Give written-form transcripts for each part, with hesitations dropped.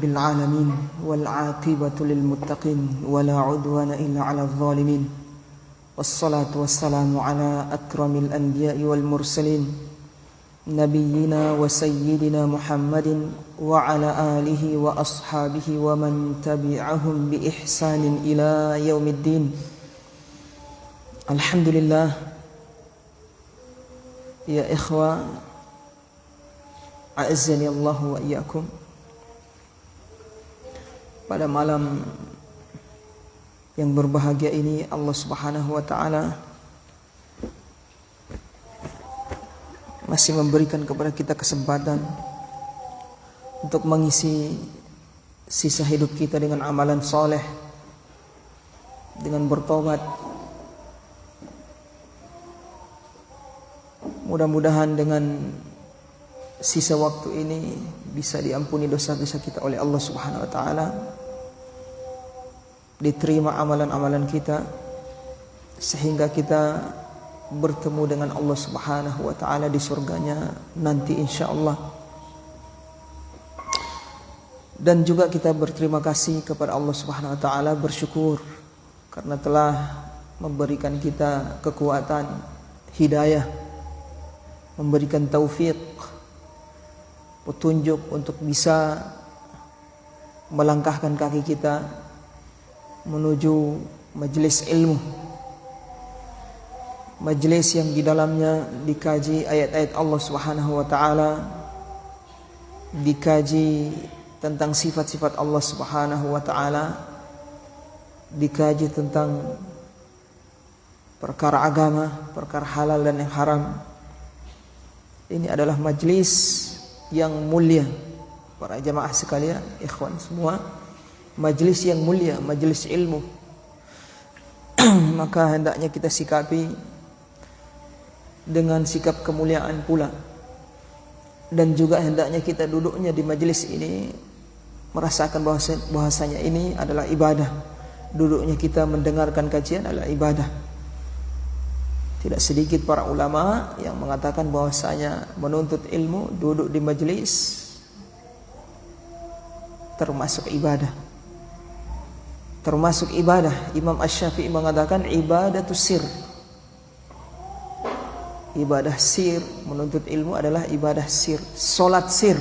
بالعالمين والعاقبة للمتقين ولا عدوان إلا على الظالمين والصلاة والسلام على أكرم الأنبياء والمرسلين نبينا وسيدنا محمد وعلى آله وأصحابه ومن تبعهم بإحسان إلى يوم الدين. الحمد لله يا إخوة أعزني الله وإياكم. Pada malam yang berbahagia ini Allah Subhanahu wa taala masih memberikan kepada kita kesempatan untuk mengisi sisa hidup kita dengan amalan soleh, dengan bertobat. Mudah-mudahan dengan sisa waktu ini bisa diampuni dosa-dosa kita oleh Allah Subhanahu wa taala, diterima amalan-amalan kita sehingga kita bertemu dengan Allah Subhanahu wa taala di surganya nanti insyaallah. Dan juga kita berterima kasih kepada Allah Subhanahu wa taala, bersyukur karena telah memberikan kita kekuatan, hidayah, memberikan taufik, petunjuk untuk bisa melangkahkan kaki kita menuju majelis ilmu, majelis yang di dalamnya dikaji ayat-ayat Allah Subhanahu wa taala, dikaji tentang sifat-sifat Allah Subhanahu wa taala, dikaji tentang perkara agama, perkara halal dan yang haram. Ini adalah majelis yang mulia, para jamaah sekalian, ikhwan semua, majelis yang mulia, majelis ilmu. Maka hendaknya kita sikapi dengan sikap kemuliaan pula. Dan juga hendaknya kita duduknya di majelis ini merasakan bahwasanya ini adalah ibadah. Duduknya kita mendengarkan kajian adalah ibadah. Tidak sedikit para ulama yang mengatakan bahwasanya menuntut ilmu, duduk di majelis termasuk ibadah. Termasuk ibadah. Imam Asy-Syafi'i mengatakan ibadatus sir. Ibadah sir, menuntut ilmu adalah ibadah sir, salat sir.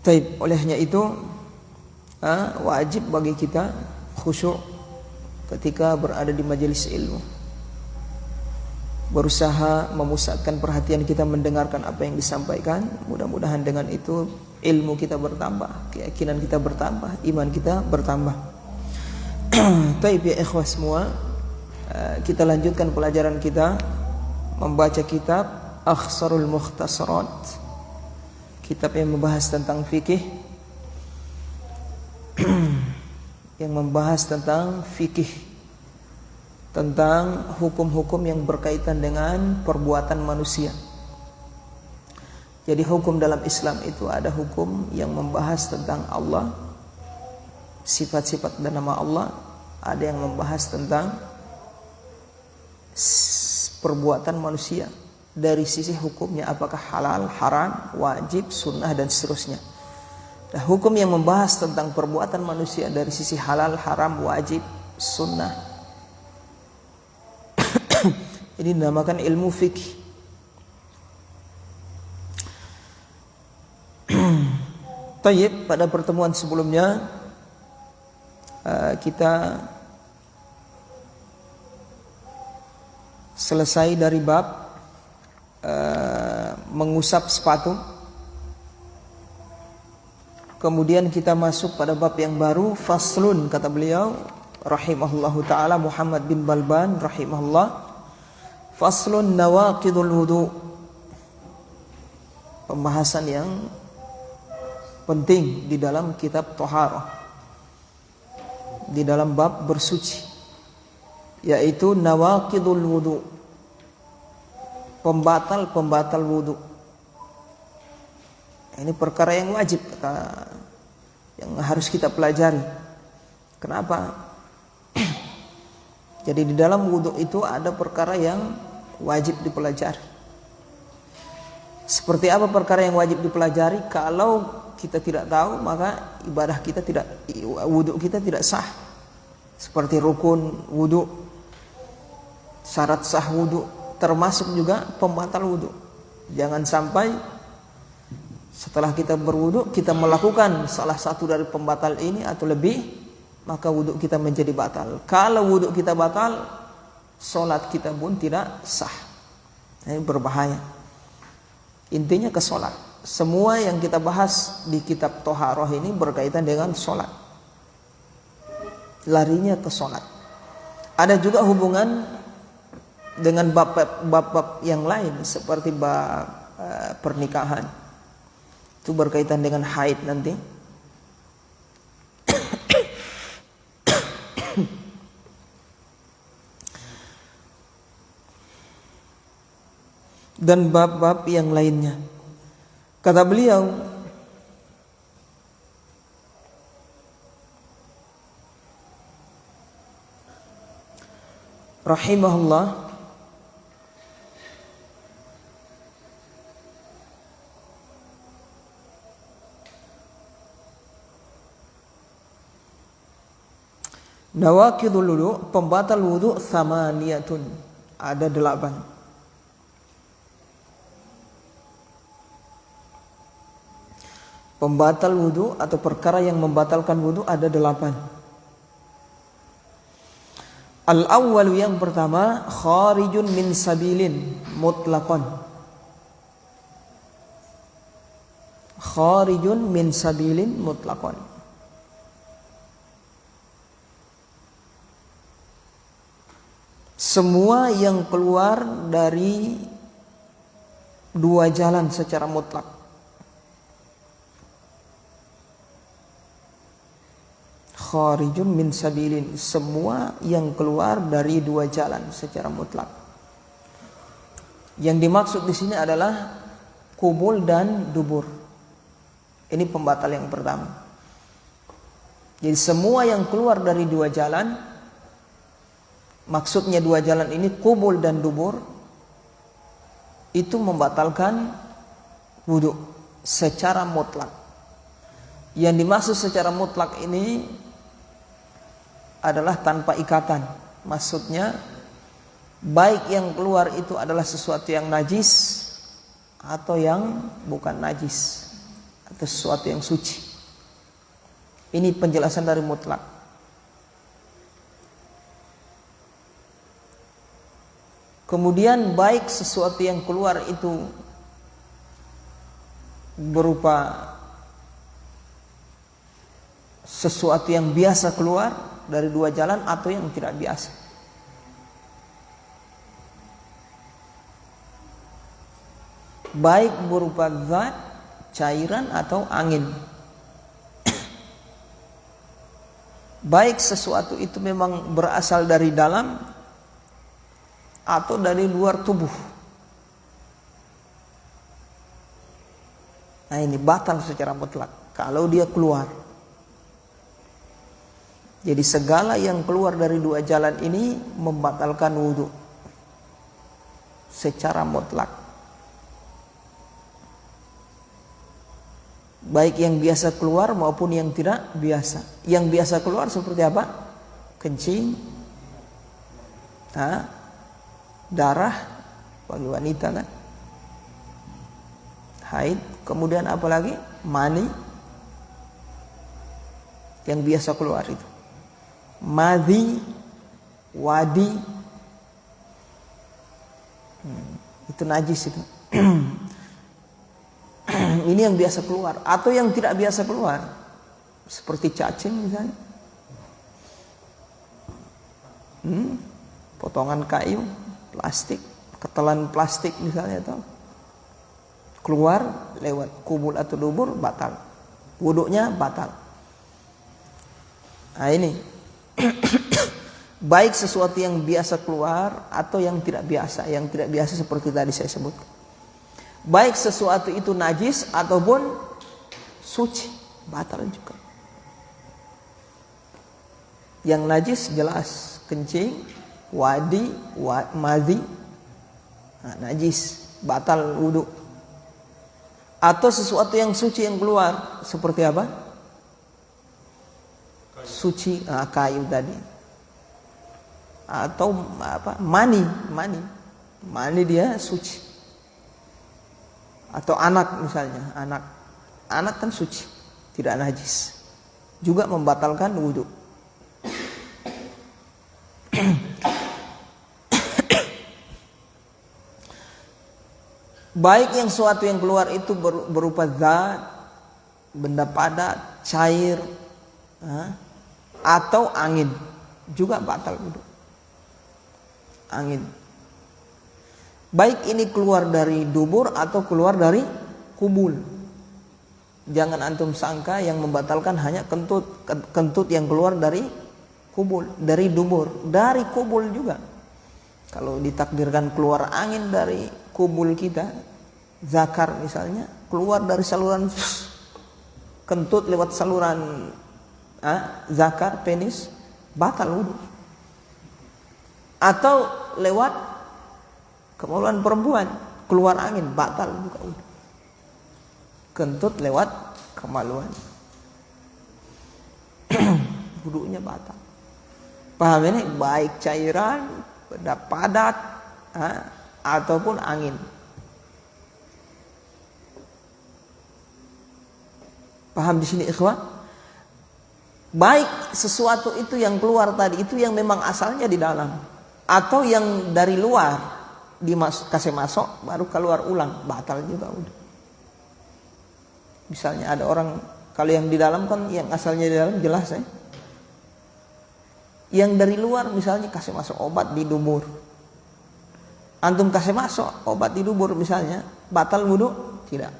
Taib, olehnya itu wajib bagi kita khusyuk ketika berada di majelis ilmu, berusaha memusatkan perhatian kita mendengarkan apa yang disampaikan. Mudah-mudahan dengan itu ilmu kita bertambah, keyakinan kita bertambah, iman kita bertambah. Taib ya ikhwah semua, kita lanjutkan pelajaran kita membaca kitab Akhsarul Mukhtasarat, kitab yang membahas tentang fikih, yang membahas tentang fikih, tentang hukum-hukum yang berkaitan dengan perbuatan manusia. Jadi hukum dalam Islam itu ada hukum yang membahas tentang Allah, sifat-sifat dan nama Allah. Ada yang membahas tentang perbuatan manusia dari sisi hukumnya, apakah halal, haram, wajib, sunnah dan seterusnya. Nah, hukum yang membahas tentang perbuatan manusia dari sisi halal, haram, wajib, sunnah ini dinamakan ilmu fikih. Tayyib, pada pertemuan sebelumnya kita selesai dari bab mengusap sepatu. Kemudian kita masuk pada bab yang baru, faslun, kata beliau rahimahullahu taala, Muhammad bin Balban rahimahullah, faslun nawaqidul wudu. Pembahasan yang penting di dalam kitab Thaharah, di dalam bab bersuci, yaitu nawaqidul wudu, pembatal wudu. Ini perkara yang wajib, yang harus kita pelajari. Kenapa? Jadi di dalam wudu itu ada perkara yang wajib dipelajari. Seperti apa perkara yang wajib dipelajari? Kalau kita tidak tahu, maka ibadah kita tidak, wudu kita tidak sah. Seperti rukun wudu, syarat sah wudu, termasuk juga pembatal wudu. Jangan sampai setelah kita berwudu kita melakukan salah satu dari pembatal ini atau lebih, maka wudu kita menjadi batal. Kalau wudu kita batal, sholat kita pun tidak sah. Ini berbahaya. Intinya ke sholat. Semua yang kita bahas di kitab Toharoh ini berkaitan dengan sholat. Larinya ke sholat. Ada juga hubungan dengan bab-bab yang lain seperti bab pernikahan. Itu berkaitan dengan haid nanti. Dan bab-bab yang lainnya. Kata beliau, rahimahullah, nawaqidul wudu, pembatal wudu tsamaniyatun, ada 8. Pembatal wudu atau perkara yang membatalkan wudu ada 8. Al-awwalu, yang pertama, kharijun min sabilin mutlaqan. Kharijun min sabilin mutlaqan. Semua yang keluar dari 2 jalan secara mutlak. Kharijun min sabilin, semua yang keluar dari 2 jalan secara mutlak. Yang dimaksud di sini adalah qubul dan dubur. Ini pembatal yang pertama. Jadi semua yang keluar dari 2 jalan, maksudnya 2 jalan ini qubul dan dubur, itu membatalkan wudu secara mutlak. Yang dimaksud secara mutlak ini adalah tanpa ikatan. Maksudnya baik yang keluar itu adalah sesuatu yang najis atau yang bukan najis, atau sesuatu yang suci. Ini penjelasan dari mutlak. Kemudian baik sesuatu yang keluar itu berupa sesuatu yang biasa keluar dari 2 jalan atau yang tidak biasa. Baik berupa zat, cairan atau angin. Baik sesuatu itu memang berasal dari dalam atau dari luar tubuh. Nah, ini batal secara mutlak kalau dia keluar. Jadi segala yang keluar dari 2 jalan ini membatalkan wudu secara mutlak. Baik yang biasa keluar maupun yang tidak biasa. Yang biasa keluar seperti apa? Kencing, darah bagi wanita kan, haid, kemudian apa lagi? Mani yang biasa keluar itu. Madhi, wadi, itu najis itu. Ini yang biasa keluar. Atau yang tidak biasa keluar, seperti cacing misalnya, potongan kayu, plastik, ketelan plastik misalnya, atau keluar lewat qubul atau dubur, batal, wudunya batal. Nah ini baik sesuatu yang biasa keluar atau yang tidak biasa. Yang tidak biasa seperti tadi saya sebutkan. Baik sesuatu itu najis ataupun suci, batal juga. Yang najis jelas kencing, wadi, madhi, najis, batal wudu. Atau sesuatu yang suci yang keluar seperti apa? Suci, kayu tadi. Atau apa? Mani dia suci. Atau anak misalnya, anak kan suci, tidak najis, juga membatalkan wudhu. Baik yang suatu yang keluar itu berupa zat, benda padat, cair, atau angin, juga batal wudhu. Angin. Baik ini keluar dari dubur atau keluar dari kubul. Jangan antum sangka yang membatalkan hanya kentut yang keluar dari kubul, dari dubur, dari kubul juga. Kalau ditakdirkan keluar angin dari kubul kita, zakar misalnya, keluar dari saluran kentut lewat saluran zakar, penis, batal wudhu. Atau lewat kemaluan perempuan, keluar angin, batal juga wudhu. Kentut lewat kemaluan, wudhunya batal. Paham ini? Baik cairan, benda padat, ataupun angin. Paham di sini ikhwah? Baik sesuatu itu yang keluar tadi itu yang memang asalnya di dalam, atau yang dari luar kasih masuk baru keluar ulang, batal juga udah. Misalnya ada orang, kalau yang di dalam kan yang asalnya di dalam jelas ya. Yang dari luar misalnya kasih masuk obat di dubur. Antum kasih masuk obat di dubur misalnya, batal wudhu? Tidak.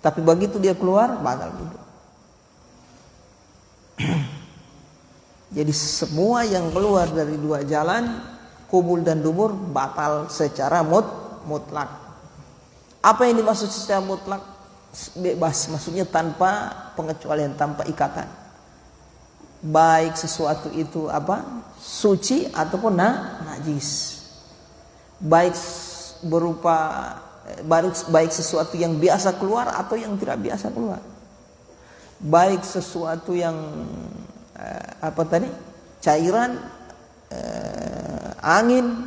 Tapi begitu dia keluar, batal wudhu. Jadi semua yang keluar dari dua jalan, kubul dan dubur, batal secara mutlak. Apa yang dimaksud secara mutlak? Bebas, maksudnya tanpa pengecualian, tanpa ikatan. Baik sesuatu itu apa? Suci ataupun najis. Baik berupa baik sesuatu yang biasa keluar atau yang tidak biasa keluar. Baik sesuatu yang cairan, angin,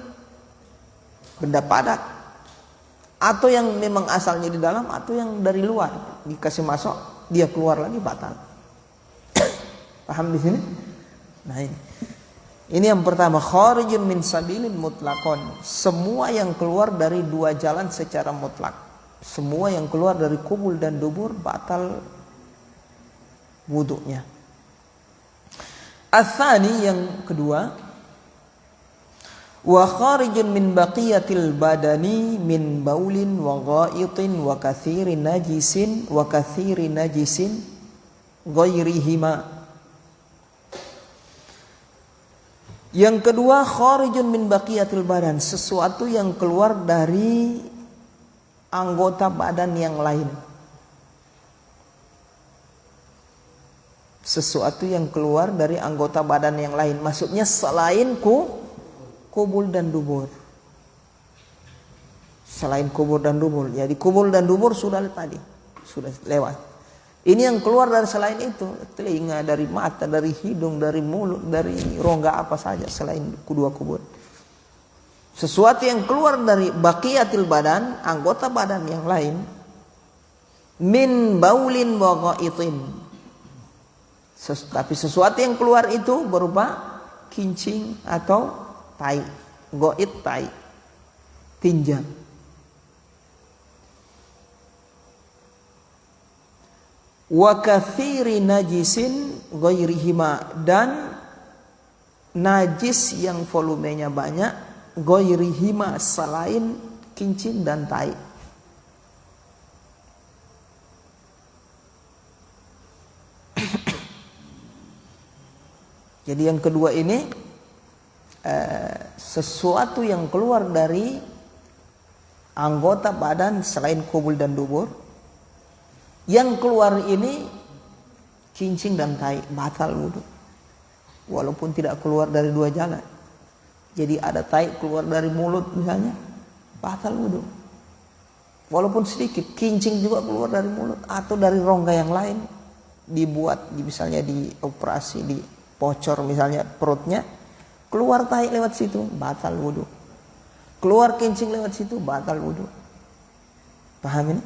benda padat, atau yang memang asalnya di dalam atau yang dari luar dikasih masuk, dia keluar lagi, batal. Paham di sini? Nah ini yang pertama, kharijun min sabilin mutlaqon. Semua yang keluar dari dua jalan secara mutlak. Semua yang keluar dari kubul dan dubur batal wudunya. Ats-tsani yang kedua, wa kharijun min baqiyatil badani min baulin wa ghaitin wa katsirin najisin ghairihima. Yang kedua, kharijun min baqiyatil badan, sesuatu yang keluar dari anggota badan yang lain. Sesuatu yang keluar dari anggota badan yang lain, maksudnya selain kubul dan dubur. Selain kubul dan dubur. Jadi kubul dan dubur sudah lewat. Ini yang keluar dari selain itu, telinga, dari mata, dari hidung, dari mulut, dari rongga apa saja selain kedua kubur. Sesuatu yang keluar dari baqiyatil badan, anggota badan yang lain, min baulin wa ghaitin. Tapi sesuatu yang keluar itu berupa kincing atau tai, goit tai, tinja. Wa katsiri najisin ghairihima, dan najis yang volumenya banyak, ghairihima, selain kincing dan tai. Jadi yang kedua ini sesuatu yang keluar dari anggota badan selain kubul dan dubur. Yang keluar ini kincing dan tai, batal wudu. Walaupun tidak keluar dari dua jalan. Jadi ada tai keluar dari mulut misalnya, batal wudu. walaupun sedikit, kincing juga keluar dari mulut atau dari rongga yang lain, dibuat misalnya di operasi, di pocor misalnya perutnya, keluar tai lewat situ, batal wudu. Keluar kincing lewat situ, batal wudu. Paham ini?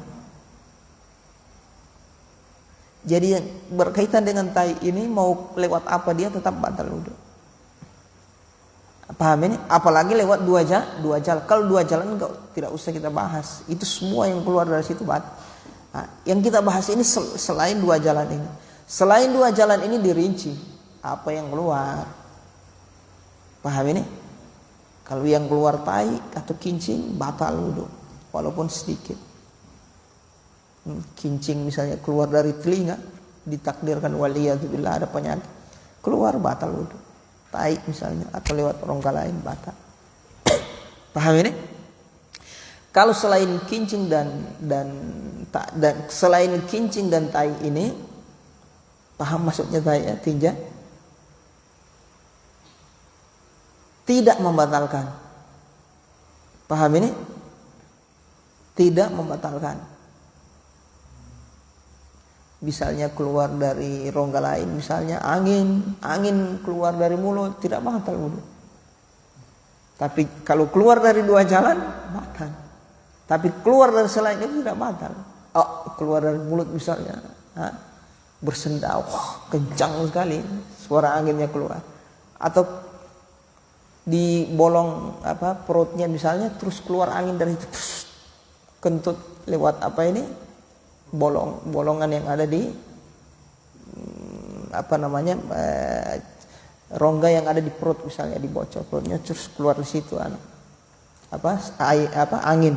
Jadi yang berkaitan dengan tai ini, mau lewat apa dia tetap batal wudu. Paham ini? Apalagi lewat dua jalan. Kalau dua jalan tidak usah kita bahas. Itu semua yang keluar dari situ batal. Nah, yang kita bahas ini selain dua jalan ini. Selain dua jalan ini dirinci apa yang keluar. Paham ini? Kalau yang keluar tai atau kincing batal wudu walaupun sedikit. Kincing misalnya keluar dari telinga, ditakdirkan waliyadzubillah ada penyakit, keluar batal wudu. Tai misalnya atau lewat rongga lain batal. Paham ini? Kalau selain kincing dan selain kincing dan tai ini, paham maksudnya tai ya, tinja? Tidak membatalkan. Paham ini? Tidak membatalkan. Misalnya keluar dari rongga lain, misalnya angin keluar dari mulut, tidak batal wudu. Tapi kalau keluar dari dua jalan batal. Tapi keluar dari selain itu tidak batal. Oh, keluar dari mulut misalnya, bersendau, kencang sekali suara anginnya keluar. Atau di bolong perutnya misalnya, terus keluar angin dari itu, kentut lewat bolongan yang ada di rongga yang ada di perut misalnya, dibocor perutnya terus keluar di situ angin,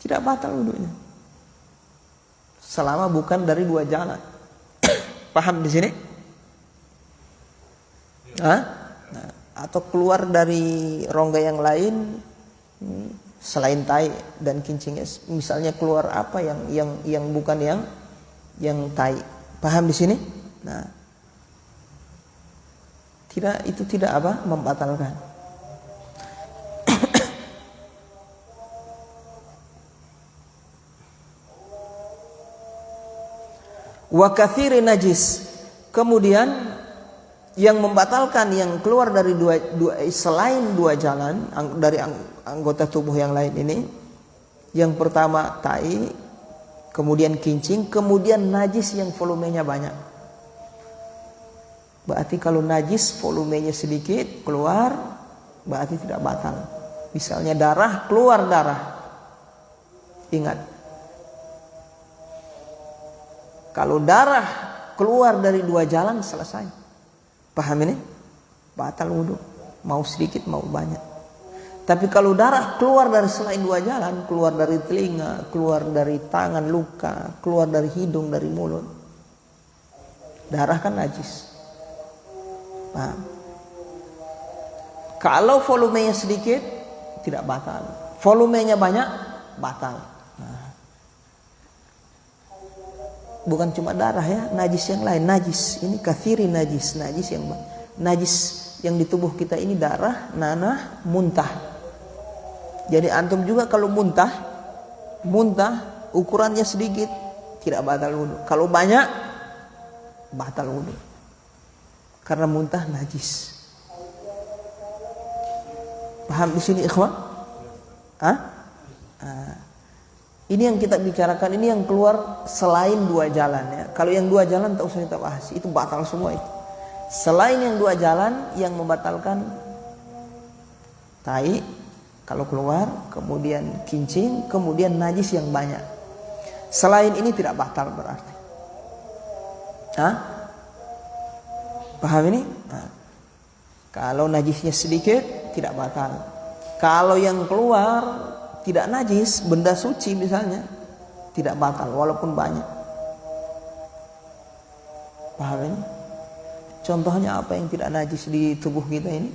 tidak batal wudunya selama bukan dari dua jalan. Paham di sini? Atau keluar dari rongga yang lain selain tai dan kincingnya, misalnya keluar apa yang bukan yang tai. Paham di sini? Nah, itu tidak membatalkan. Wa katsiri najis. Kemudian yang membatalkan yang keluar dari dua selain dua jalan dari anggota tubuh yang lain ini, yang pertama tai, kemudian kincing, kemudian najis yang volumenya banyak. Berarti kalau najis volumenya sedikit keluar, berarti tidak batal. Misalnya keluar darah. Ingat, kalau darah keluar dari dua jalan selesai. Paham ini? Batal wudu, mau sedikit mau banyak. Tapi kalau darah keluar dari selain dua jalan, keluar dari telinga, keluar dari tangan luka, keluar dari hidung, dari mulut, darah kan najis. Paham? Kalau volumenya sedikit tidak batal, volumenya banyak batal. Bukan cuma darah ya, najis yang lain, najis ini katsiri najis yang di tubuh kita ini darah, nanah, muntah. Jadi antum juga kalau muntah ukurannya sedikit tidak batal wudu. Kalau banyak batal wudu. Karena muntah najis. Paham di sini ikhwan? Ini yang kita bicarakan, ini yang keluar selain dua jalan ya. Kalau yang dua jalan tak usah kita bahas, itu batal semua itu. Selain yang dua jalan yang membatalkan tai kalau keluar, kemudian kincing, kemudian najis yang banyak. Selain ini tidak batal berarti. Paham ini? Kalau najisnya sedikit tidak batal. Kalau yang keluar tidak najis, benda suci misalnya, tidak batal walaupun banyak. Paham ini? Contohnya apa yang tidak najis di tubuh kita ini?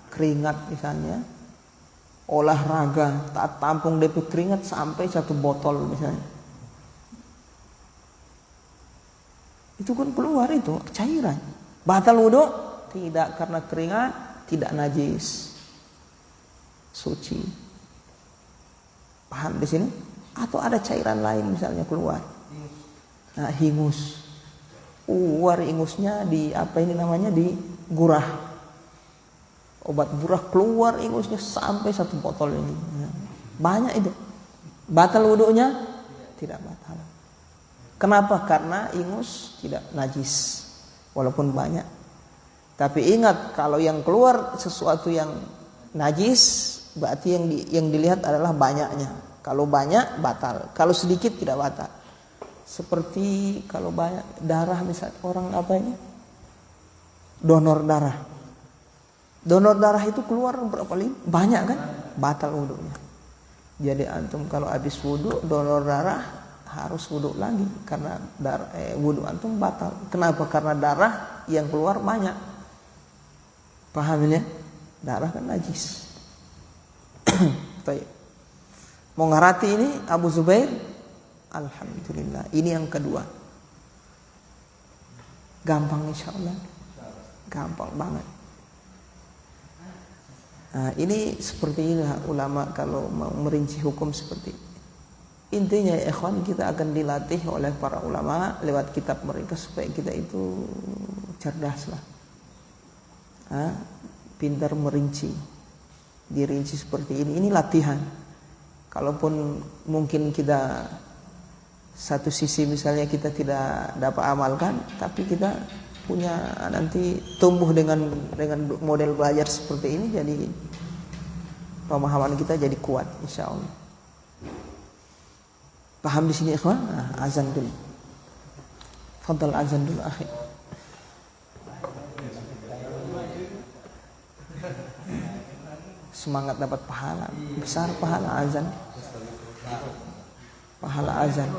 Keringat misalnya. Olahraga, tak tampung DP keringat sampai 1 botol misalnya. Itu kan keluar itu cairan. Batal wudu? Tidak, karena keringat tidak najis. Suci. Paham di sini? Atau ada cairan lain misalnya keluar. Nah, hingus. Keluar ingusnya di apa ini namanya, di gurah. Obat gurah keluar ingusnya sampai 1 botol ini. Banyak itu. Batal wudunya? Tidak batal. Kenapa? Karena ingus tidak najis. Walaupun banyak. Tapi ingat, kalau yang keluar sesuatu yang najis, berarti yang dilihat adalah banyaknya. Kalau banyak batal, kalau sedikit tidak batal. Seperti kalau banyak darah, misalnya orang apa ini, donor darah. Donor darah itu keluar berapa liter? Banyak kan? Batal wudunya. Jadi antum kalau habis wudu donor darah harus wudu lagi karena wudu antum batal. Kenapa? Karena darah yang keluar banyak. Paham ya? Darah kan najis. Mau ngarati ini Abu Zubair, alhamdulillah. Ini yang kedua. Gampang insyaallah. Gampang banget. Nah, ini seperti inilah ulama kalau mau merinci hukum seperti ini. Intinya ya ikhwan, kita akan dilatih oleh para ulama lewat kitab mereka supaya kita itu cerdas lah. Pintar merinci, dirinci seperti ini. Ini latihan. Kalaupun mungkin kita satu sisi misalnya kita tidak dapat amalkan, tapi kita punya nanti tumbuh dengan model belajar seperti ini, jadi pemahaman kita jadi kuat insya Allah. Paham di sini ikhwan? Azan dulu. Fadal azan dulu akhi. Semangat dapat pahala besar, pahala azan, pahala azan.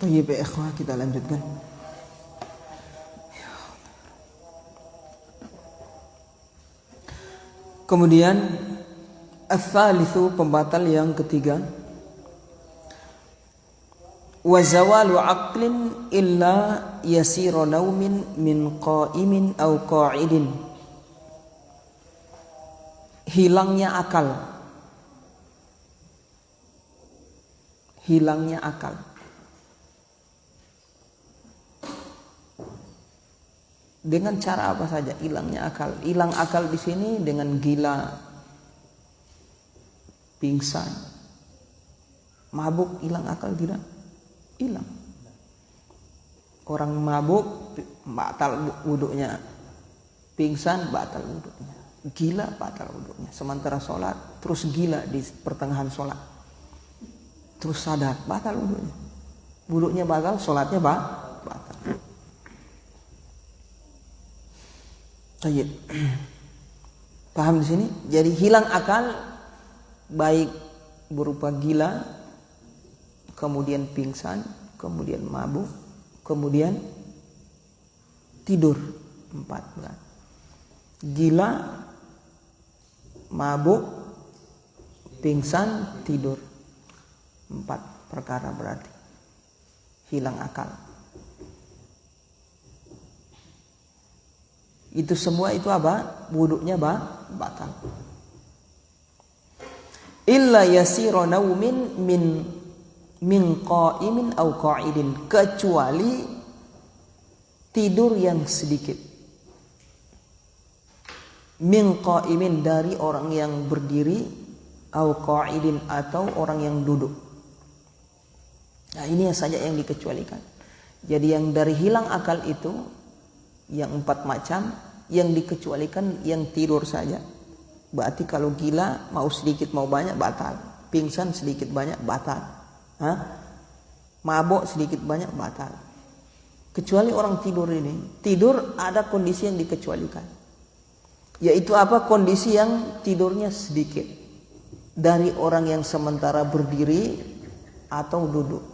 Baik ya ikhwah, kita lanjutkan. Kemudian ats-tsalitsu, pembatal yang ketiga, wa zawalu aqlin illa yasira naumin min qa'imin aw qa'idin. Hilangnya akal. Hilangnya akal. Dengan cara apa saja hilangnya akal? Hilang akal di sini dengan gila, pingsan, mabuk, hilang akal tidak? Hilang. Orang mabuk batal wuduknya, pingsan batal wuduknya, gila batal wuduknya. Sementara sholat terus gila di pertengahan sholat, terus sadar batal wuduknya, wuduknya batal, sholatnya batal. Baik. Paham di sini? Jadi hilang akal baik berupa gila, kemudian pingsan, kemudian mabuk, kemudian tidur. 4 bulan. Gila, mabuk, pingsan, tidur. 4 perkara berarti hilang akal. Itu semua itu apa? Wuduknya batal. Illa yasira naumin min qa'imin aw qa'idin, kecuali tidur yang sedikit. Min qa'imin, dari orang yang berdiri, aw qa'idin, atau orang yang duduk. Nah, ini saja yang dikecualikan. Jadi yang dari hilang akal itu, yang 4 macam, yang dikecualikan yang tidur saja. Berarti kalau gila mau sedikit mau banyak batal, pingsan sedikit banyak batal, mabuk sedikit banyak batal. Kecuali orang tidur ini, tidur ada kondisi yang dikecualikan, yaitu apa? Kondisi yang tidurnya sedikit, dari orang yang sementara berdiri atau duduk.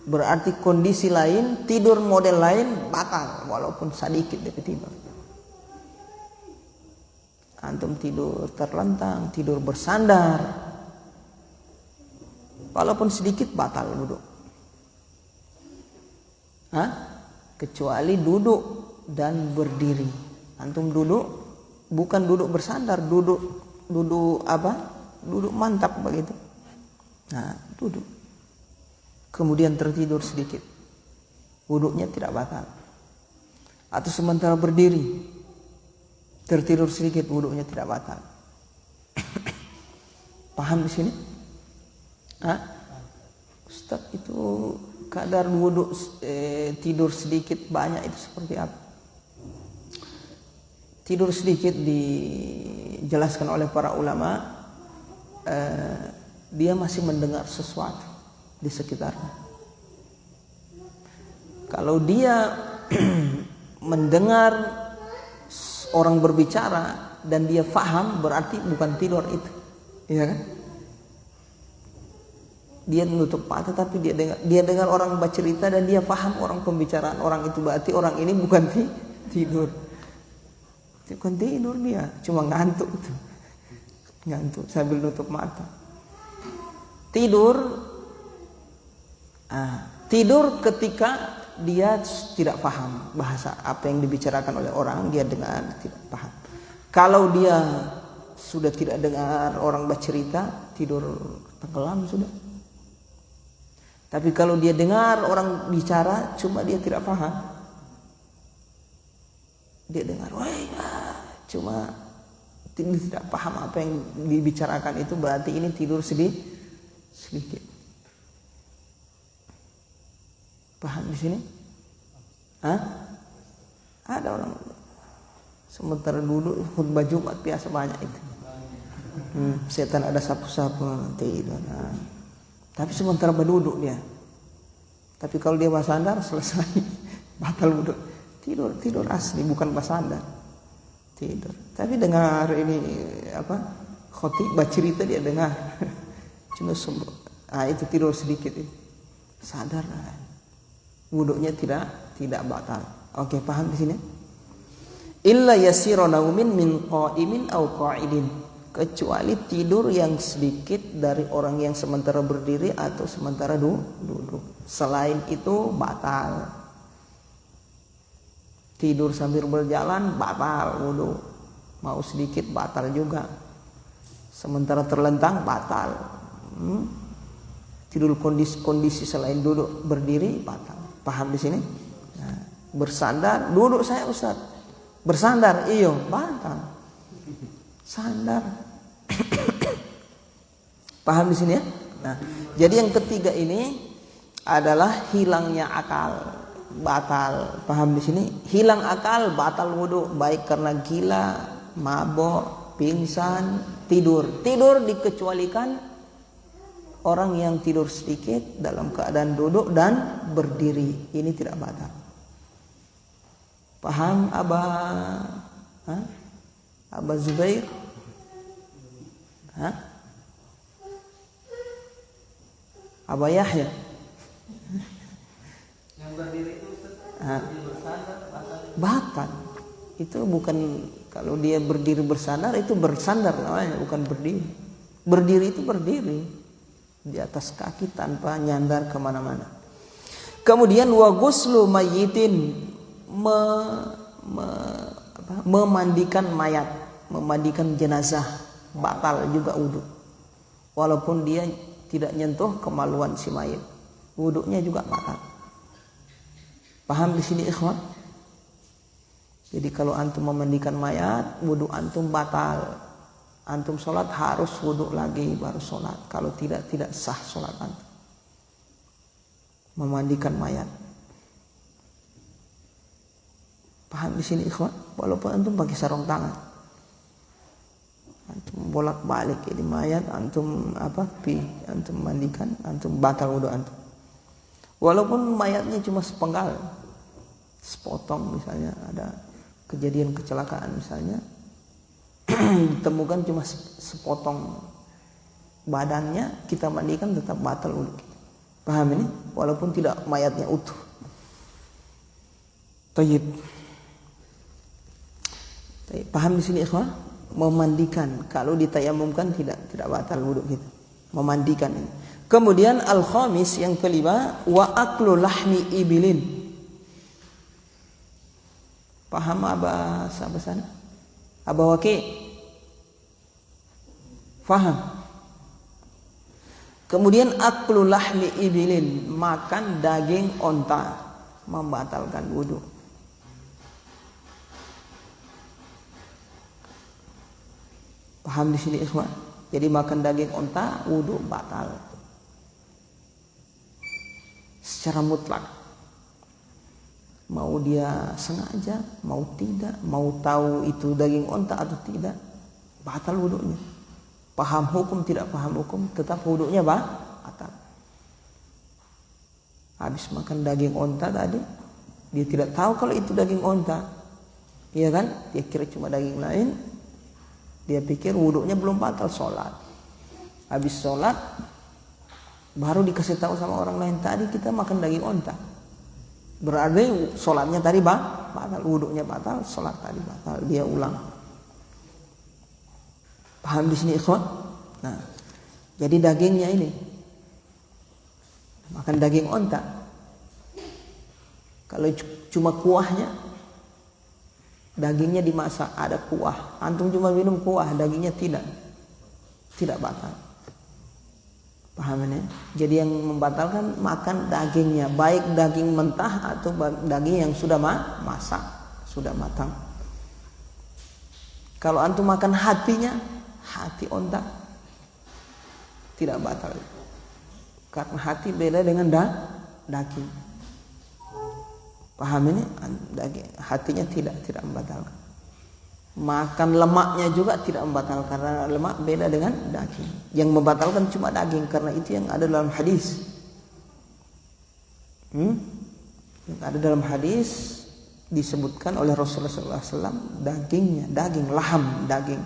Berarti kondisi lain, tidur model lain batal walaupun sedikit dia tidur. Antum tidur terlentang, tidur bersandar, walaupun sedikit batal wudhu. Kecuali duduk dan berdiri. Antum duduk, bukan duduk bersandar, duduk apa? Duduk mantap begitu. Nah, duduk. Kemudian tertidur sedikit, wudhunya tidak batal. Atau sementara berdiri, tertidur sedikit, wudhunya tidak batal. Paham di sini? Ustaz, itu kadar wudhu tidur sedikit banyak itu seperti apa? Tidur sedikit dijelaskan oleh para ulama, dia masih mendengar sesuatu di sekitarnya. Kalau dia mendengar orang berbicara dan dia faham, berarti bukan tidur itu, ya kan? Dia menutup mata tapi dia dengar orang bercerita dan dia faham orang pembicaraan orang itu, berarti orang ini bukan tidur. Bukan tidur, dia cuma ngantuk itu. Ngantuk sambil nutup mata. Tidur ketika dia tidak paham bahasa apa yang dibicarakan oleh orang, dia dengar tidak paham. Kalau dia sudah tidak dengar orang bercerita, tidur tenggelam sudah. Tapi kalau dia dengar orang bicara, cuma dia tidak paham, dia dengar, cuma tidak paham apa yang dibicarakan itu, berarti ini tidur sedikit. Paham di sini? Ada orang sementara dulu khutbah Jumat biasa banyak itu. Setan ada sapu-sapu tidur. Tapi sementara berduduk dia. Tapi kalau dia bersandar selesai, batal wudhu. Tidur asli, bukan bersandar. Tidur. Tapi dengar ini khotib bercerita dia dengar. Cuma itu tidur sedikit. Sadar lah. wudunya tidak batal. Oke, paham di sini? Illa yasira naumin min qa'imin aw qa'idin, kecuali tidur yang sedikit dari orang yang sementara berdiri atau sementara duduk. Selain itu batal. Tidur sambil berjalan batal wudu. Mau sedikit batal juga. Sementara terlentang batal. Tidur kondisi selain duduk berdiri batal. Paham di sini? Nah, bersandar, duduk saya Ustaz. Bersandar, iyo batal. Sandar. Paham di sini ya? Nah, jadi yang ketiga ini adalah hilangnya akal. Batal. Paham di sini? Hilang akal batal wudu, baik karena gila, mabok, pingsan, tidur. Tidur dikecualikan orang yang tidur sedikit dalam keadaan duduk dan berdiri. Ini tidak batal. Paham Aba Zubair? Aba Yahya? Yang berdiri itu batal. Itu bukan, kalau dia berdiri bersandar itu bersandar namanya, bukan berdiri. Berdiri itu berdiri di atas kaki tanpa nyandar kemana-mana. Kemudian wa ghuslu mayyitin, memandikan mayat, memandikan jenazah batal juga wudu. Walaupun dia tidak nyentuh kemaluan si mayit, wudunya juga batal. Paham di sini ikhwan? Jadi kalau antum memandikan mayat, wudu antum batal. Antum sholat harus wudu lagi baru sholat. Kalau tidak sah sholat antum. Memandikan mayat. Paham di sini ikhwan? Walaupun antum pakai sarung tangan, antum bolak-balik ini mayat, antum antum mandikan, antum batal wudu antum. Walaupun mayatnya cuma sepenggal, sepotong, misalnya ada kejadian kecelakaan misalnya, ditemukan cuma sepotong badannya, kita mandikan tetap batal wudu kita. Paham ini? Walaupun tidak mayatnya utuh. Tayyib. Paham di sini ikhwah? Memandikan, kalau ditayamumkan tidak batal wudu kita. Memandikan ini. Kemudian al-khamis, yang kelima, wa aklu lahmi ibilin. Paham Aba sana? Aba Waqi? Paham? Kemudian aklu lahmi ibilin, makan daging onta, membatalkan wudu. Paham di sini ikhwan? Jadi makan daging onta wudu batal secara mutlak. Mau dia sengaja, mau tidak, mau tahu itu daging onta atau tidak, batal wudunya. Paham hukum, tidak paham hukum, tetap wudunya batal. Habis makan daging onta tadi, dia tidak tahu kalau itu daging onta, iya kan? Dia kira cuma daging lain, dia pikir wudunya belum batal, sholat. Habis sholat baru dikasih tahu sama orang lain, tadi kita makan daging onta. Berarti sholatnya tadi batal, wudunya batal, sholat tadi batal, dia ulang. Paham di sini ikhwan? Nah, jadi dagingnya ini, makan daging onta. Kalau cuma kuahnya, dagingnya dimasak, ada kuah, antum cuma minum kuah, dagingnya tidak batal. Paham ini? Jadi yang membatalkan makan dagingnya, baik daging mentah atau daging yang sudah masak, sudah matang. Kalau antum makan hatinya, hati onta, tidak batal. Karena hati beda dengan daging. Paham ini? Hatinya tidak membatalkan. Makan lemaknya juga tidak membatalkan, karena lemak beda dengan daging. Yang membatalkan cuma daging, karena itu yang ada dalam hadis. Yang ada dalam hadis disebutkan oleh Rasulullah SAW, dagingnya, daging laham, daging.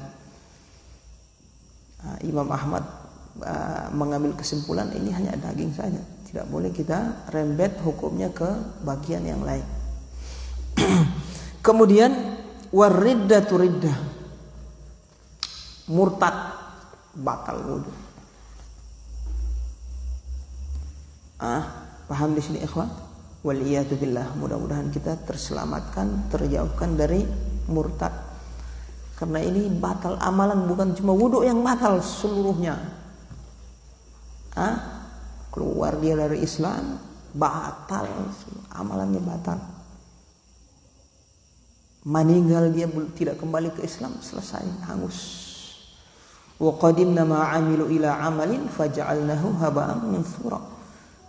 Imam Ahmad mengambil kesimpulan ini hanya daging saja, tidak boleh kita rembet hukumnya ke bagian yang lain. Kemudian wariddatu riddah, murtad batal wudu. Paham di sini ikhwan? Waliyadu billah, mudah-mudahan kita terselamatkan, terjauhkan dari murtad. Karena ini batal amalan, bukan cuma wudu yang batal seluruhnya. Keluar dia dari Islam, batal, amalannya batal. Meninggal dia tidak kembali ke Islam, selesai, hangus. Wa qadimna ma 'amilu ila 'amalin faja'alnahu haba'an mansura.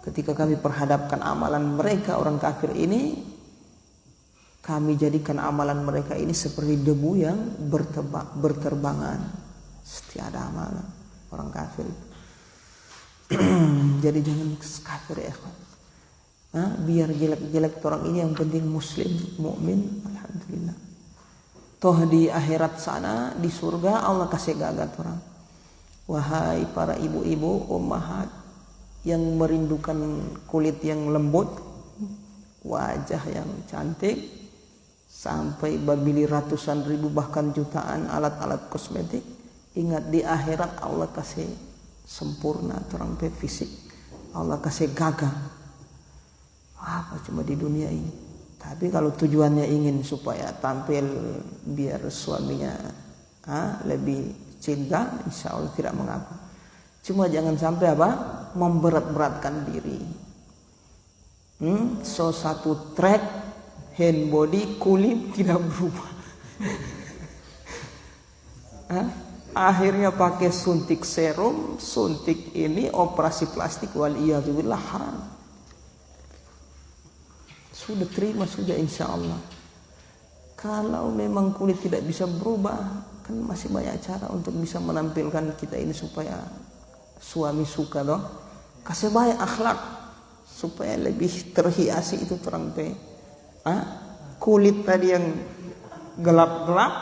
Ketika kami perhadapkan amalan mereka orang kafir ini, kami jadikan amalan mereka ini seperti debu yang berterbangan. Setiap ada amalan orang kafir. Jadi jangan kafir ya ikhwan. Biar jelek-jelek orang ini, yang penting muslim, mukmin, alhamdulillah. Toh di akhirat sana, di surga Allah kasih gagat orang. Wahai para ibu-ibu, ummahat yang merindukan kulit yang lembut, wajah yang cantik, sampai babili ratusan ribu bahkan jutaan alat-alat kosmetik. Ingat di akhirat Allah kasih sempurna orang fisik. Allah kasih gagah. Apa cuma di dunia ini. Tapi kalau tujuannya ingin supaya tampil biar suaminya lebih cinta, insya Allah tidak mengapa. Cuma jangan sampai memberat-beratkan diri. So satu track hand body kulit tidak berubah. Akhirnya pakai suntik serum, suntik ini, operasi plastik, waliyadzubillah, haram. Sudah terima sudah insya Allah. Kalau memang kulit tidak bisa berubah, kan masih banyak cara untuk bisa menampilkan kita ini supaya suami suka loh. Kasih baik akhlak supaya lebih terhiasi itu terang teh. Kulit tadi yang gelap-gelap,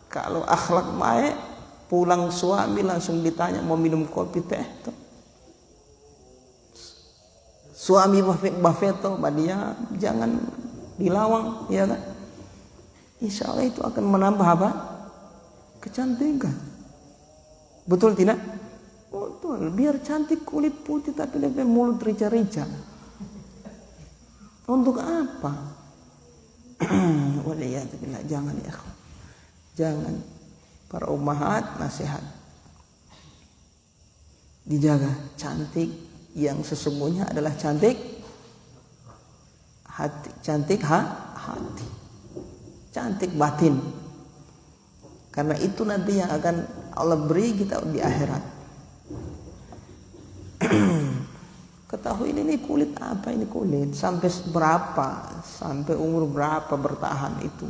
kalau akhlak baik, pulang suami langsung ditanya mau minum kopi teh tuh. Suami bafeto, dia jangan dilawang, ya kan? Insya Allah itu akan menambah kecantikan. Betul tidak? Betul. Biar cantik kulit putih tapi lebih mulut rica-rica. Untuk apa? Waliyadzubillah, jangan ya. Jangan. Para ummahat, nasihat. Dijaga cantik. Yang sesungguhnya adalah cantik hati, hati, cantik batin. Karena itu nanti yang akan Allah beri kita di akhirat. Ketahui ini kulit apa, ini kulit sampai berapa, sampai umur berapa bertahan itu.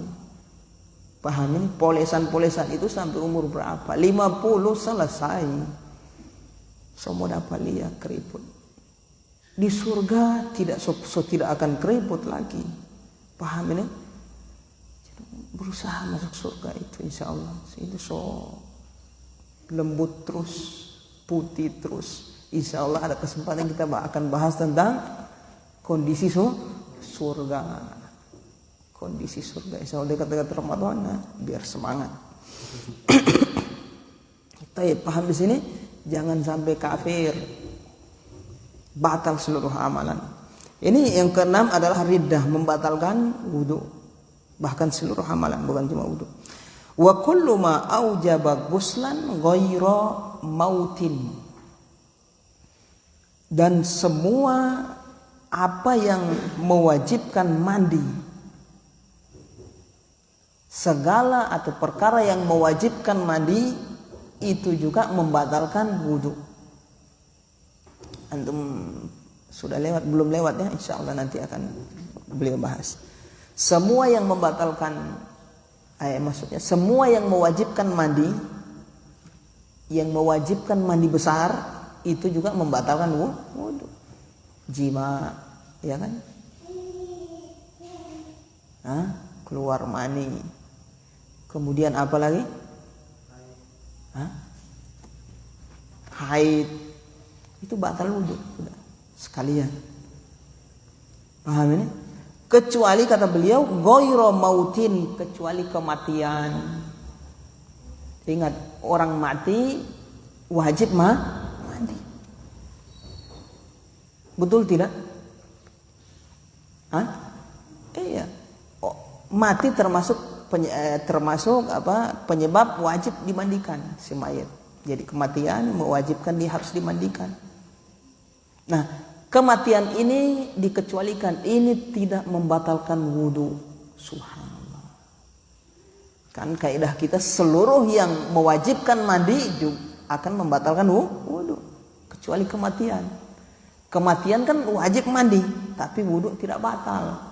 Paham ini? Polesan-polesan itu sampai umur berapa? 50 selesai. Semua dapat lihat keriput. Di surga tidak akan keriput lagi. Paham ini? Berusaha masuk surga itu insya Allah. Itu lembut terus, putih terus. Insya Allah ada kesempatan kita akan bahas tentang kondisi surga. Kondisi surga. Insya Allah dekat-dekat Ramadan, biar semangat. Tapi paham di sini? Jangan sampai kafir, batal seluruh amalan. Ini yang keenam adalah riddah, membatalkan wudu, bahkan seluruh amalan, bukan cuma wudu. Wa kullu ma aujaba ghuslan ghaira mautin, dan semua apa yang mewajibkan mandi, segala atau perkara yang mewajibkan mandi itu juga membatalkan wudu. Antum sudah lewat, belum lewat ya? Insya Allah nanti akan beliau bahas. Semua yang membatalkan, maksudnya semua yang mewajibkan mandi, besar, itu juga membatalkan wudu. Jima, ya kan? Keluar mani. Kemudian apa lagi? Haid. Itu batal wudu. sekalian. Paham ini? Kecuali kata beliau ghairu mautin, kecuali kematian. Ingat, orang mati wajib mandi. Betul tidak? Iya. Mati termasuk penyebab wajib dimandikan si mayat. Jadi kematian mewajibkan dia harus dimandikan. Nah, kematian ini dikecualikan, ini tidak membatalkan wudu. Subhanallah. Kan kaidah kita seluruh yang mewajibkan mandi juga akan membatalkan wudu, kecuali kematian. Kematian kan wajib mandi, tapi wudu tidak batal.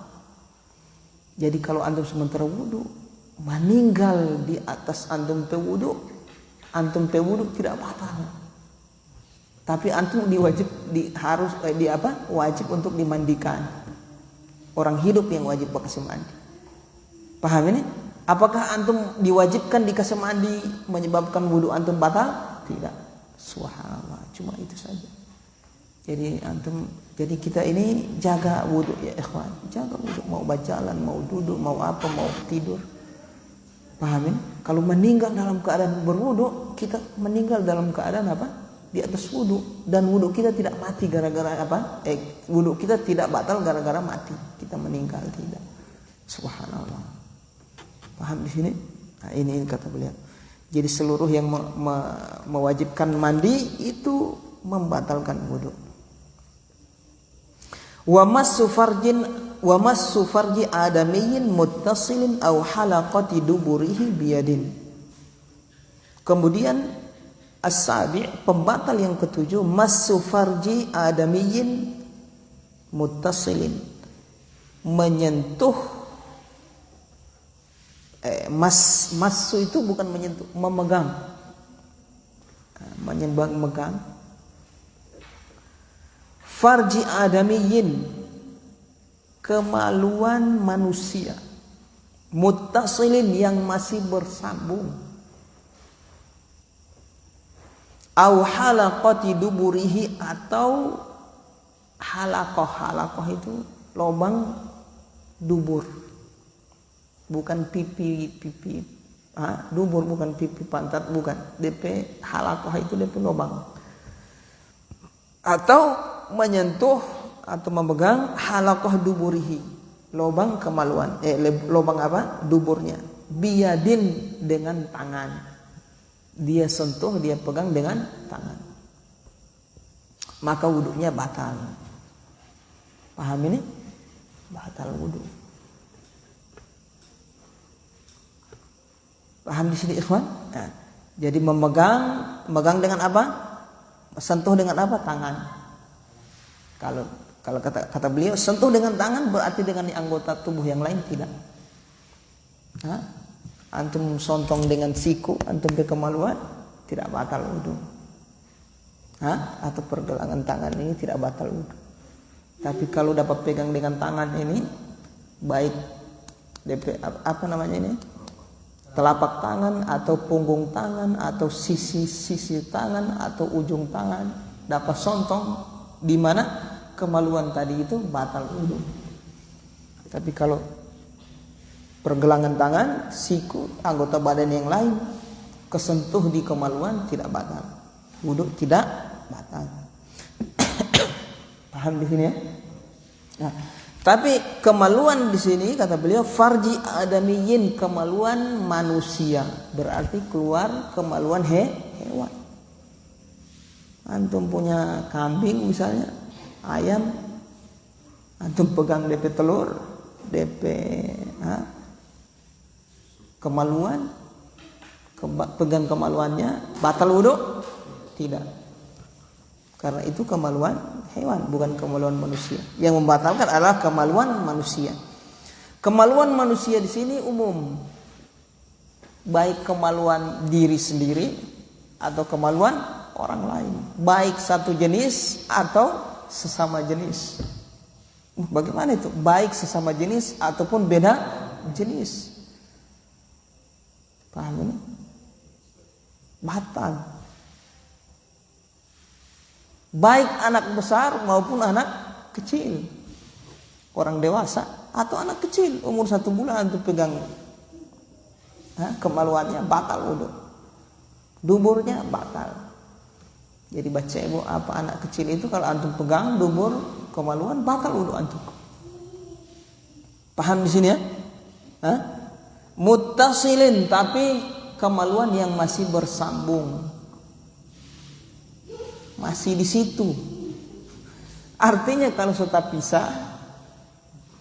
Jadi kalau antum sementara wudu meninggal di atas antum pewudu tidak batal. Tapi antum wajib untuk dimandikan. Orang hidup yang wajib dikasih mandi. Paham ini? Apakah antum diwajibkan dikasih mandi menyebabkan wudu antum batal? Tidak. Subhanallah, cuma itu saja. Jadi kita ini jaga wudu ya ikhwan, jaga wudu, mau berjalan, mau duduk, mau apa, mau tidur. Paham ini? Kalau meninggal dalam keadaan berwudu, kita meninggal dalam keadaan apa? Di atas wudu, dan wudu kita tidak mati gara-gara apa? Wudu kita tidak batal gara-gara mati. Kita meninggal tidak. Subhanallah. Paham di sini? Nah, ini kata beliau. Jadi seluruh yang mewajibkan mandi itu membatalkan wudu. Wa massu farji adamiyyin muttasilin aw halaqati duburihi biyadin. Kemudian as-sabi', pembatal yang ketujuh, massu farji adamiyyin muttasilin, menyentuh massu itu bukan menyentuh, memegang. Memegang farji adamiyyin, kemaluan manusia, muttasilin, yang masih bersambung, au halaqati duburihi, atau halaqah itu lubang dubur, bukan pipi dubur, bukan pipi pantat, bukan. DP halaqah itu DP lubang. Atau menyentuh atau memegang halaqah duburihi, lubang kemaluan, lubang apa? Duburnya. Biyadin, dengan tangan. Dia sentuh, dia pegang dengan tangan. Maka wudunya batal. Paham ini? Batal wudu. Paham di sini ikhwan? Nah, jadi memegang dengan apa? Sentuh dengan apa? Tangan. Kalau kata beliau, sentuh dengan tangan berarti dengan anggota tubuh yang lain tidak. Antum sontong dengan siku, antum ke kemaluan, tidak batal wudu. Atau pergelangan tangan ini tidak batal wudu. Tapi kalau dapat pegang dengan tangan ini, baik apa namanya ini, telapak tangan atau punggung tangan atau sisi tangan atau ujung tangan, dapat sontong di mana kemaluan tadi, itu batal wudu. Tapi kalau pergelangan tangan, siku, anggota badan yang lain kesentuh di kemaluan, tidak batal. Wudu tidak batal. Paham di sini ya? Nah, tapi kemaluan di sini kata beliau farji adamiyyin, kemaluan manusia, berarti keluar kemaluan hewan. Antum punya kambing misalnya, ayam, antum pegang DP telur, DP kemaluan, pegang kemaluannya, batal wudu? Tidak. Karena itu kemaluan hewan, bukan kemaluan manusia. Yang membatalkan adalah kemaluan manusia. Kemaluan manusia di sini umum, baik kemaluan diri sendiri atau kemaluan orang lain, baik satu jenis atau sesama jenis. Bagaimana itu? Baik sesama jenis ataupun beda jenis. Paham ini? Batal. baik anak besar maupun anak kecil, orang dewasa atau anak kecil umur 1 bulan antum pegang kemaluannya batal wudu, duburnya batal. Jadi baca ibu apa anak kecil itu kalau antum pegang dubur kemaluan batal wudu antum. Paham di sini ya? Muttasilin, tapi kemaluan yang masih bersambung, masih di situ. Artinya kalau sudah pisah,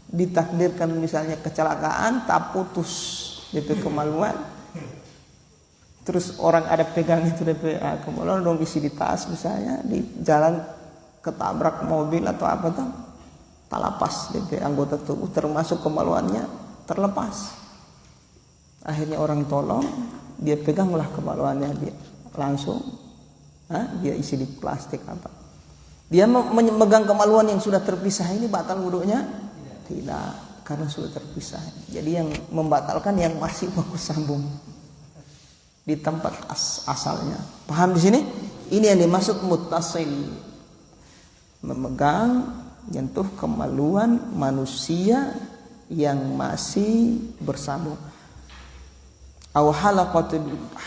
ditakdirkan misalnya kecelakaan, tak putus DP kemaluan, terus orang ada pegang itu DP kemaluan dong isi di tas misalnya, di jalan ketabrak mobil atau apa tuh, tak lepas DP anggota tubuh termasuk kemaluannya terlepas. Akhirnya orang tolong, dia peganglah kemaluannya, dia langsung dia isi di plastik apa. Dia memegang kemaluan yang sudah terpisah ini batal wudunya? Tidak, karena sudah terpisah. Jadi yang membatalkan yang masih bagus sambung di tempat asalnya. Paham di sini? Ini yang dimaksud muttasil. Memegang, nyentuh kemaluan manusia yang masih bersambung. Aw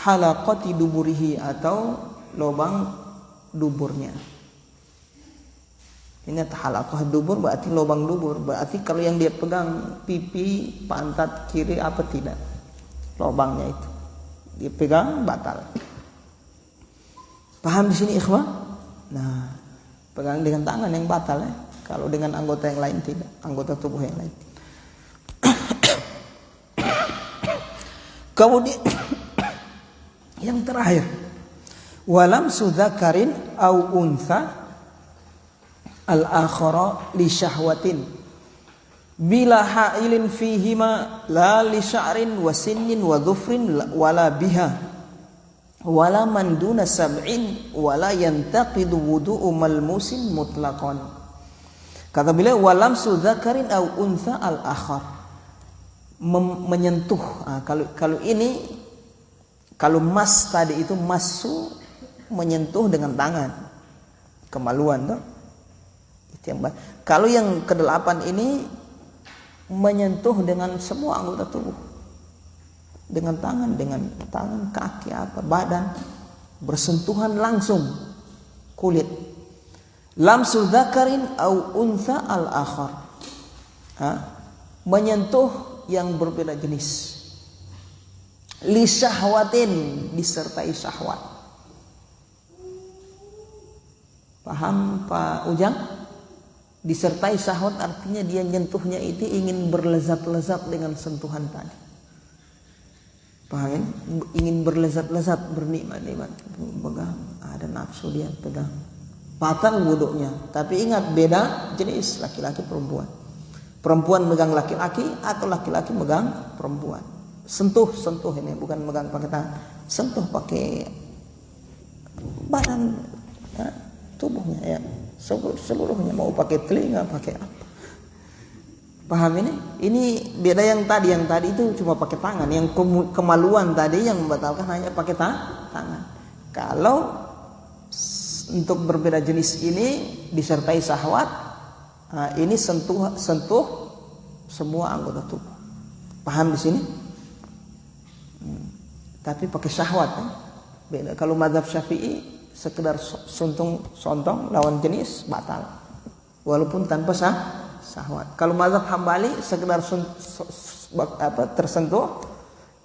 halaqati duburihi, atau lubang duburnya. Ini halaqah dubur berarti lubang dubur, berarti kalau yang dia pegang pipi, pantat kiri apa tidak, lubangnya itu dia pegang batal. Paham di sini ikhwah? Nah, pegang dengan tangan yang batal ya. Kalau dengan anggota yang lain tidak, anggota tubuh yang lain. Kemudian yang terakhir, walam sudzakarin au untha al-akhara li syahwatin bila ha'ilin fihima la li sya'rin wa sinnin wa dhufrin wala biha wala man duna sab'in wala yantaqidu wudu'u malmusin mutlaqan. Kata beliau walam sudzakarin au untha al-akhar, menyentuh. Kalau ini, kalau mas tadi itu masu menyentuh dengan tangan kemaluan tuh. Itu yang kalau yang ke-8 ini menyentuh dengan semua anggota tubuh, dengan tangan, kaki apa, badan, bersentuhan langsung kulit. Lamsu dzakarin au untha al-akhar, menyentuh yang berbeda jenis. Li syahwatin, disertai syahwat. Paham Pak Ujang? Disertai syahwat artinya dia nyentuhnya itu ingin berlezat-lezat dengan sentuhan tadi. Paham? Ingin berlezat-lezat, bernikmat-nikmat, pegang, ada nafsu dia pegang. Batal wudunya. Tapi ingat beda jenis, laki-laki perempuan. Perempuan megang laki-laki atau laki-laki megang perempuan. Sentuh ini bukan megang pakai tangan. Sentuh pakai badan tubuhnya ya. Seluruhnya, mau pakai telinga, pakai apa. Paham ini? Ini beda yang tadi itu cuma pakai tangan. Yang kemaluan tadi yang membatalkan hanya pakai tangan. Kalau untuk berbeda jenis ini disertai syahwat, ini sentuh semua anggota tubuh. Paham di sini? Tapi pakai syahwat ya. Beda. Kalau mazhab Syafi'i sekedar sontong lawan jenis batal, walaupun tanpa syahwat. Kalau mazhab Hambali sekedar tersentuh,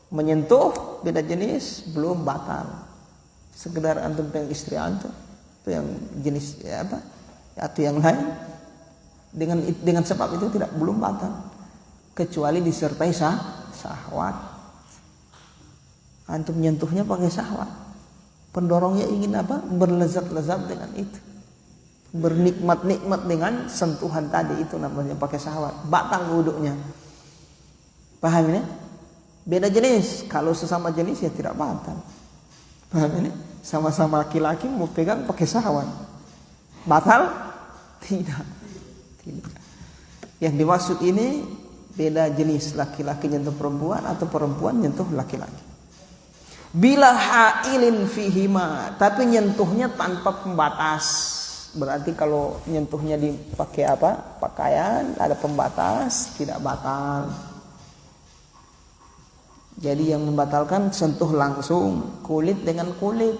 menyentuh beda jenis belum batal. Sekedar antum pegang istri antum, itu yang jenis atau yang lain, dengan sebab itu belum batal, kecuali disertai syahwat. Antum nyentuhnya pakai syahwat, pendorongnya ingin apa? Berlezat-lezat dengan itu, bernikmat-nikmat dengan sentuhan tadi, itu namanya pakai syahwat, batal wudunya. Paham ini? Beda jenis, kalau sesama jenis ya tidak batal. Paham ini? Sama-sama laki-laki mau pegang pakai syahwat, batal? Tidak. Yang dimaksud ini beda jenis, laki-laki nyentuh perempuan atau perempuan nyentuh laki-laki. Bila ha'ilin fihima, tapi nyentuhnya tanpa pembatas. Berarti kalau nyentuhnya dipakai apa? Pakaian, ada pembatas, tidak batal. Jadi yang membatalkan sentuh langsung kulit dengan kulit.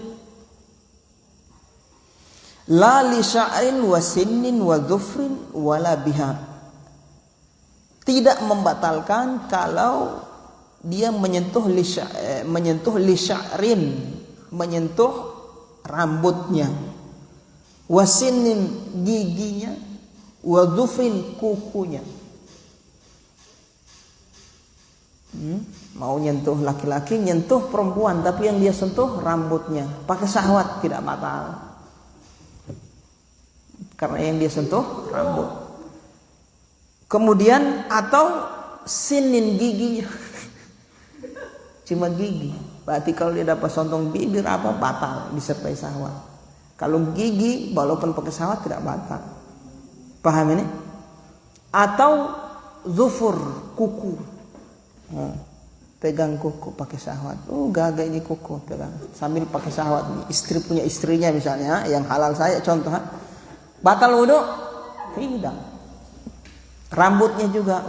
La li sya'rin wa sinnin wa dhufrin wala biha. Tidak membatalkan kalau dia menyentuh li sya'rin, menyentuh rambutnya, wa sinnin giginya, wa dhufrin kukunya. Mau nyentuh laki-laki, nyentuh perempuan, tapi yang dia sentuh rambutnya, pakai syahwat tidak batal. Karena yang dia sentuh rambut. Kemudian atau sinin giginya. Cuma gigi. Berarti kalau dia dapat sontong bibir apa batal disertai syahwat. Kalau gigi walaupun pakai syahwat tidak batal. Paham ini? Atau zufur kuku. Pegang kuku pakai syahwat. Gagal ini kuku pegang sambil pakai syahwat. Istri punya istrinya misalnya yang halal saya contoh. Batal wudu? Tidak. Rambutnya juga,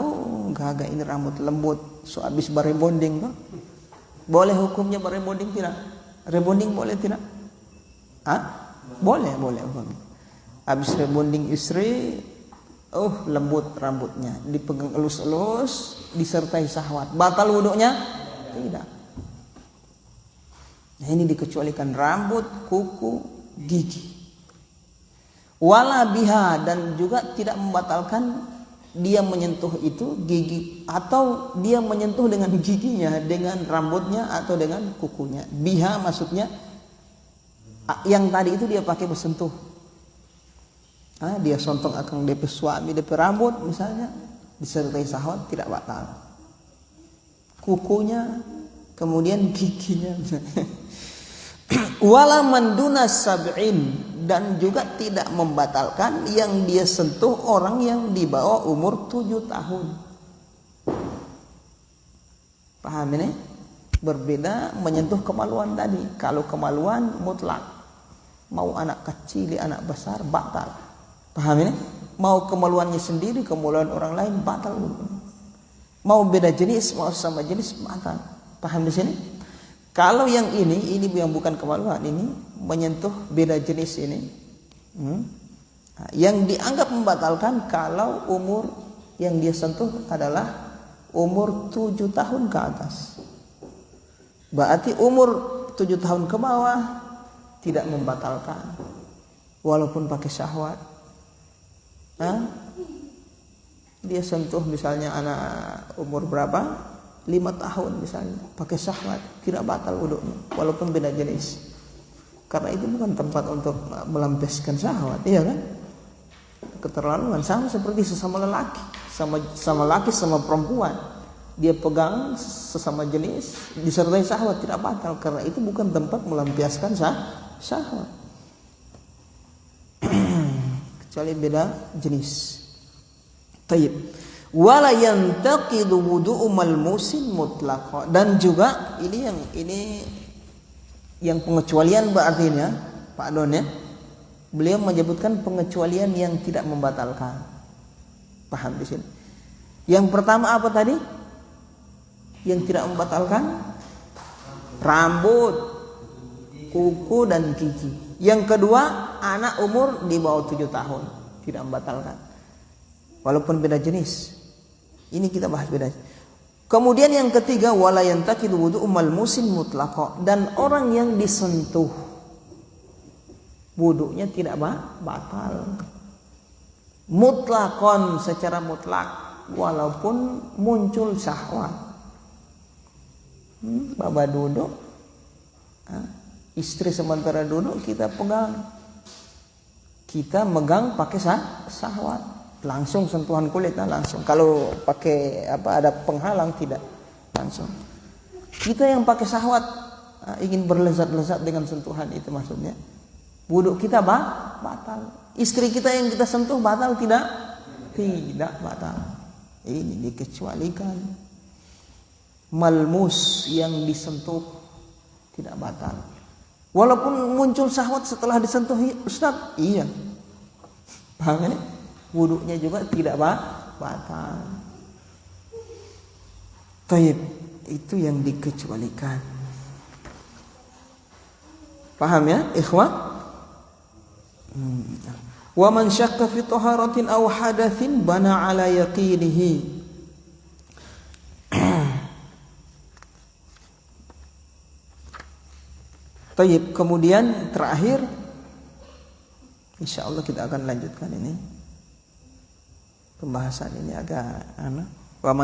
gagal ini rambut lembut, so habis barebonding, no? Boleh hukumnya barebonding tidak? Rebonding boleh tidak? Boleh hukumnya. Habis rebonding istri, lembut rambutnya, dipegang elus-elus, disertai syahwat. Batal wudunya? Tidak. Nah ini dikecualikan rambut, kuku, gigi. Wala biha, dan juga tidak membatalkan dia menyentuh itu gigi atau dia menyentuh dengan giginya, dengan rambutnya atau dengan kukunya. Biha maksudnya yang tadi itu dia pakai bersentuh. Dia sontong akan DP suami, DP rambut misalnya, disertai syahwat tidak batal. Kukunya, kemudian giginya misalnya. Wala manduna sab'in, dan juga tidak membatalkan yang dia sentuh orang yang di bawah umur 7 tahun. Paham ini? Berbeda menyentuh kemaluan tadi. Kalau kemaluan mutlak, mau anak kecil, anak besar batal. Paham ini? Mau kemaluannya sendiri, kemaluan orang lain batal. Mau beda jenis, mau sama jenis batal. Paham di sini? Kalau yang ini yang bukan kemaluan, ini menyentuh beda jenis ini, yang dianggap membatalkan kalau umur yang dia sentuh adalah umur 7 tahun ke atas. Berarti umur 7 tahun ke bawah tidak membatalkan, walaupun pakai syahwat. Dia sentuh misalnya anak umur berapa? 5 tahun misalnya, pakai syahwat, tidak batal wudunya walaupun beda jenis. Karena itu bukan tempat untuk melampiaskan syahwat, iya kan? Keterlaluan, sama seperti sesama lelaki, sama laki sama perempuan. Dia pegang sesama jenis disertai syahwat tidak batal, karena itu bukan tempat melampiaskan syahwat. Kecuali beda jenis. Tayyib. Wala yantaqidu wudu'u malmusin mutlaqan, dan juga ini yang pengecualian berartinya Pak Don ya. Beliau menyebutkan pengecualian yang tidak membatalkan. Paham di sini? Yang pertama apa tadi? Yang tidak membatalkan rambut, kuku dan gigi. Yang kedua, anak umur di bawah 7 tahun tidak membatalkan. Walaupun beda jenis. Ini kita bahas beda. Kemudian yang ketiga, wala yantaqidu wudu'u malmusin mutlaqan, dan orang yang disentuh wudunya tidak batal. Mutlaqan, secara mutlak, walaupun muncul syahwat. Baba duduk, istri sementara duduk, kita megang pakai syahwat. Langsung sentuhan kulit, langsung. Kalau pakai ada penghalang tidak langsung. Kita yang pakai syahwat ingin berlezat-lezat dengan sentuhan itu maksudnya. Wudu kita batal. Istri kita yang kita sentuh batal tidak? Tidak batal. Ini dikecualikan. Malmus yang disentuh tidak batal. Walaupun muncul syahwat setelah disentuh, Ustaz, iya. Paham ini? Wudunya juga tidak batal. Taib, itu yang dikecualikan. Paham ya, ikhwan? Wa man syakka fi taharatin aw hadatsin bana ala yaqinihi. Taib, kemudian terakhir insyaallah kita akan lanjutkan ini. Pembahasan ini agak wa man